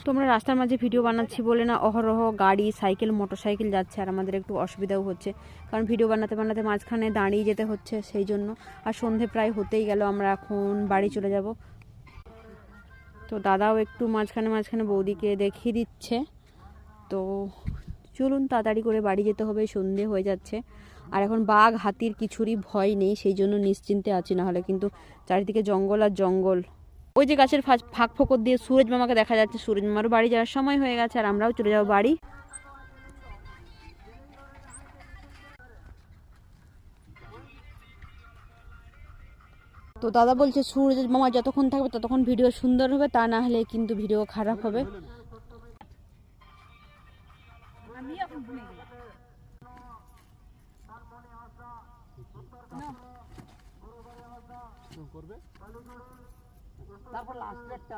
তোমরা রাস্তার মাঝে ভিডিও বানাচ্ছি বলে না অহরহ গাড়ি সাইকেল মোটরসাইকেল যাচ্ছে, আর আমাদের একটু অসুবিধাও হচ্ছে, কারণ ভিডিও বানাতে বানাতে মাঝখানে দাঁড়িয়ে যেতে হচ্ছে সেই জন্য। আর সন্ধে প্রায় হতেই গেল, আমরা এখন বাড়ি চলে যাব। তো দাদাও একটু মাঝখানে মাঝখানে বৌদিকে দেখিয়ে দিচ্ছে। তো চলুন তাড়াতাড়ি করে বাড়ি যেতে হবে, সন্ধে হয়ে যাচ্ছে। আর এখন বাঘ হাতির কিছুরই ভয় নেই, সেই জন্য নিশ্চিন্তে আছি, না হলে কিন্তু চারিদিকে জঙ্গল আর জঙ্গল। ওই যে গাছের ফাঁক ফোকর দিয়ে সুরজ মামাকে দেখা যাচ্ছে, সুরজ মামারও বাড়ি যাওয়ার সময় হয়ে গেছে, আর আমরাও চলে যাবো বাড়ি। তো দাদা বলছে সুরজ মামা যতক্ষণ থাকবে ততক্ষণ ভিডিও সুন্দর হবে, তা না হলে কিন্তু ভিডিও খারাপ হবে। তারপর লাস্টে একটা